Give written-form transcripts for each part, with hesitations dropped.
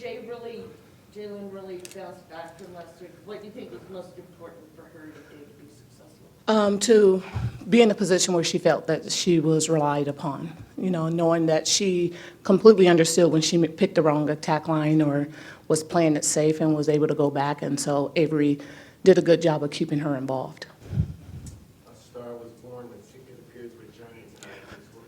Jalen really bounced back from last week. What do you think was most important for her today to be successful? To be in a position where she felt that she was relied upon, knowing that she completely understood when she picked the wrong attack line or was playing it safe and was able to go back. And so Avery did a good job of keeping her involved. A star was born, it appears, with Johnny tonight.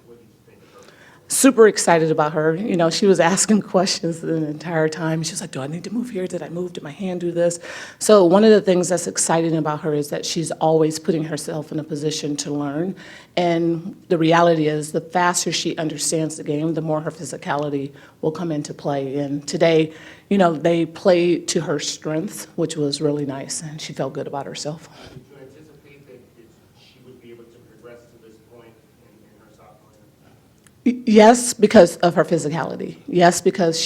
What did you think of her? Super excited about her. She was asking questions the entire time. She was like, do I need to move here? Did I move? Did my hand do this? So one of the things that's exciting about her is that she's always putting herself in a position to learn. And the reality is the faster she understands the game, the more her physicality will come into play. And today, they played to her strengths, which was really nice, and she felt good about herself. Did you anticipate that she would be able to progress to this point in her sophomore year? Yes, because of her physicality. Yes, because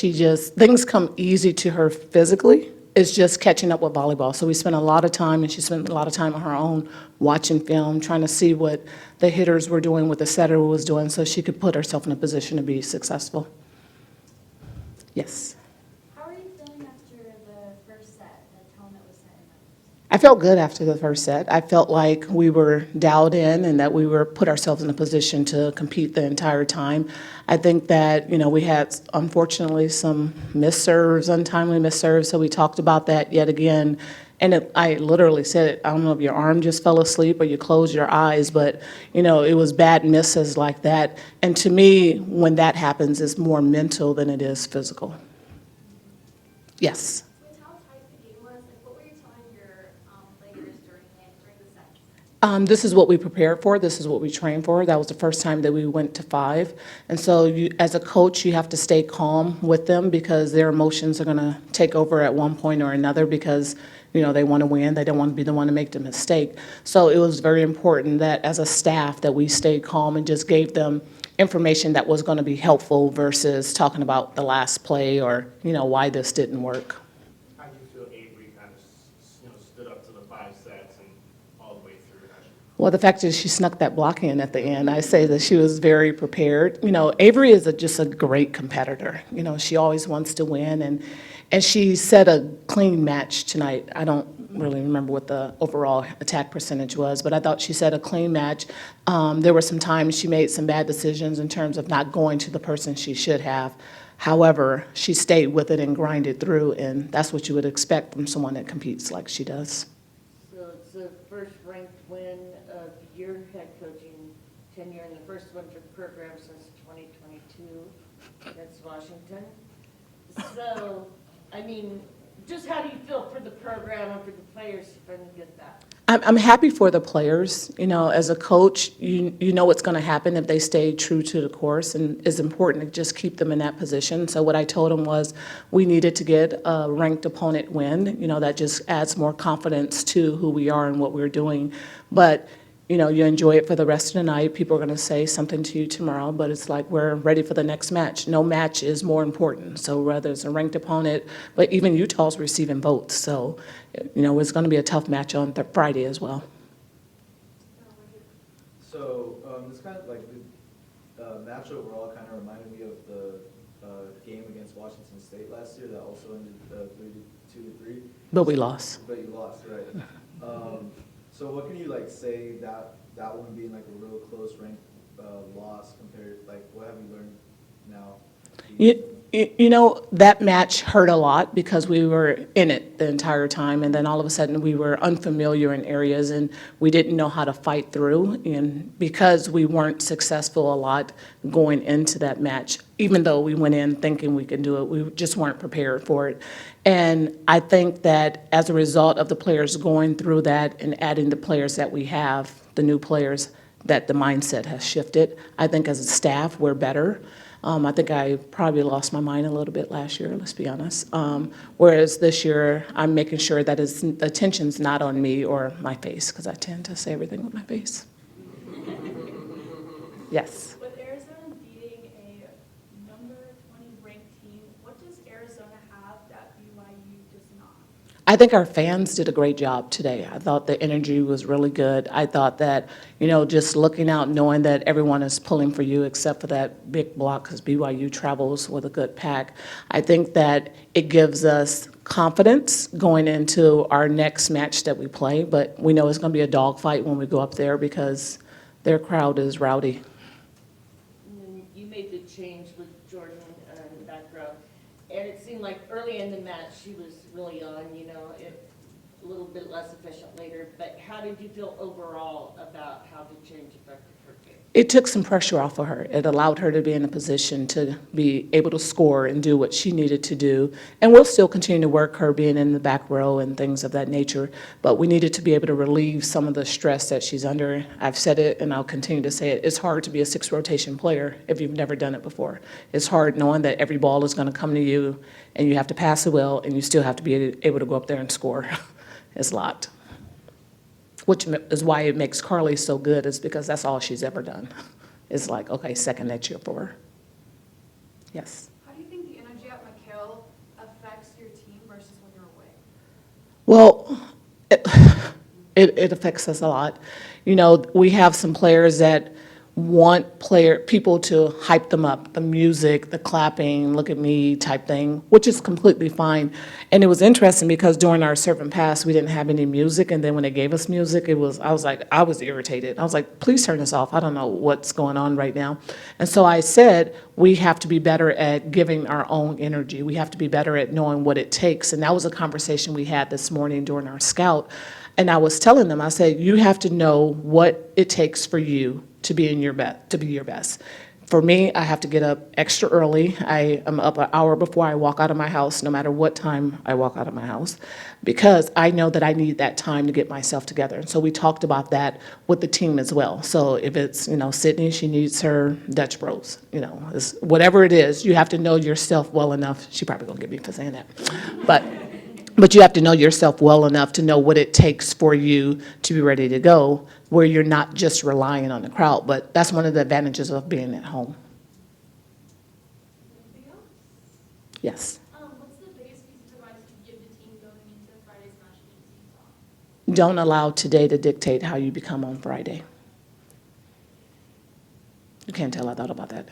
things come easy to her physically. It's just catching up with volleyball. So we spent a lot of time, and she spent a lot of time on her own watching film, trying to see what the hitters were doing, what the setter was doing, so she could put herself in a position to be successful. Yes. How are you feeling after the first set, the tone that was set in that? I felt good after the first set. I felt like we were dialed in and that we were put ourselves in a position to compete the entire time. I think that, we had, unfortunately, some missed serves, untimely missed serves, so we talked about that yet again. And I literally said it, I don't know if your arm just fell asleep or you closed your eyes, but, it was bad misses like that. And to me, when that happens, it's more mental than it is physical. Yes. With how tight the game was, what were you telling your players during the set? This is what we prepared for. This is what we trained for. That was the first time that we went to 5. And so as a coach, you have to stay calm with them because their emotions are going to take over at one point or another because, they want to win. They don't want to be the one to make the mistake. So it was very important that as a staff that we stayed calm and just gave them information that was going to be helpful versus talking about the last play or, why this didn't work. How do you feel Avery kind of stood up to the 5 sets and all the way through? Well, the fact is she snuck that block in at the end. I say that she was very prepared. Avery is just a great competitor. She always wants to win, and she set a clean match tonight. I don't really remember what the overall attack percentage was, but I thought she set a clean match. There were some times she made some bad decisions in terms of not going to the person she should have. However, she stayed with it and grinded through, and that's what you would expect from someone that competes like she does. So it's the first ranked win of your head coaching tenure and the first one for the program since 2022 against Washington. So, just how do you feel for the program and for the players to finally get that? I'm happy for the players. As a coach, you know what's going to happen if they stay true to the course, and it's important to just keep them in that position. So what I told them was we needed to get a ranked opponent win. That just adds more confidence to who we are and what we're doing. But you enjoy it for the rest of the night. People are going to say something to you tomorrow, but it's like we're ready for the next match. No match is more important. So whether it's a ranked opponent, but even Utah's receiving votes. So, it's going to be a tough match on Friday as well. So this kind of the match overall kind of reminded me of the game against Washington State last year that also ended 3-2-3. But we lost. But you lost, right? So what can you say that one being a real close ranked loss compared, what have you learned now? That match hurt a lot because we were in it the entire time, and then all of a sudden we were unfamiliar in areas and we didn't know how to fight through. And because we weren't successful a lot going into that match, even though we went in thinking we could do it, we just weren't prepared for it. And I think that as a result of the players going through that and adding the players that we have, the new players, that the mindset has shifted. I think as a staff, we're better. I think I probably lost my mind a little bit last year, let's be honest. Whereas this year, I'm making sure that the attention's not on me or my face, because I tend to say everything with my face. Yes. With Arizona beating a number 20 ranked team, what does Arizona have that BYU does I think our fans did a great job today. I thought the energy was really good. I thought that, just looking out, knowing that everyone is pulling for you except for that big block because BYU travels with a good pack. I think that it gives us confidence going into our next match that we play, but we know it's going to be a dogfight when we go up there because their crowd is rowdy. And then you made the change with Jordan in the back row, and it seemed like early in the match, she was really on, a little bit less efficient later, but how did you feel overall about how the change affected her game? It took some pressure off of her. It allowed her to be in a position to be able to score and do what she needed to do. And we'll still continue to work her being in the back row and things of that nature, but we needed to be able to relieve some of the stress that she's under. I've said it and I'll continue to say it. It's hard to be a 6 rotation player if you've never done it before. It's hard knowing that every ball is going to come to you and you have to pass it well and you still have to be able to go up there and score. It's a lot. Which is why it makes Carly so good, is because that's all she's ever done. It's like, okay, second nature for her. Yes. How do you think the energy at McHale affects your team versus when you're away? Well, it affects us a lot. We have some players that want people to hype them up, the music, the clapping, look at me type thing, which is completely fine. And it was interesting because during our serve and pass, we didn't have any music, and then when they gave us music, I was irritated. I was like, please turn this off. I don't know what's going on right now. And so I said, we have to be better at giving our own energy. We have to be better at knowing what it takes. And that was a conversation we had this morning during our scout. And I was telling them, I said, you have to know what it takes for you to be your best. For me, I have to get up extra early. I am up an hour before I walk out of my house, no matter what time I walk out of my house, because I know that I need that time to get myself together. And so we talked about that with the team as well. So if it's, Sydney, she needs her Dutch bros, it's, whatever it is, you have to know yourself well enough. She probably gonna get me for saying that, but you have to know yourself well enough to know what it takes for you to be ready to go, where you're not just relying on the crowd. But that's one of the advantages of being at home. Anything else? Yes. What's the biggest piece of advice you give the team going into Friday's match against Utah? Don't allow today to dictate how you become on Friday. You can't tell I thought about that.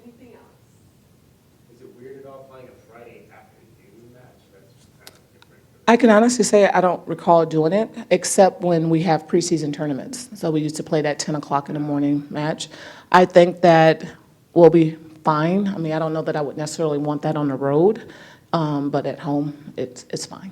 Anything else? Is it weird at all playing a Friday afternoon match? That's kind of different. I can honestly say I don't recall doing it, except when we have preseason tournaments. So we used to play that 10 o'clock in the morning match. I think that we'll be fine. I mean, I don't know that I would necessarily want that on the road, but at home, it's fine.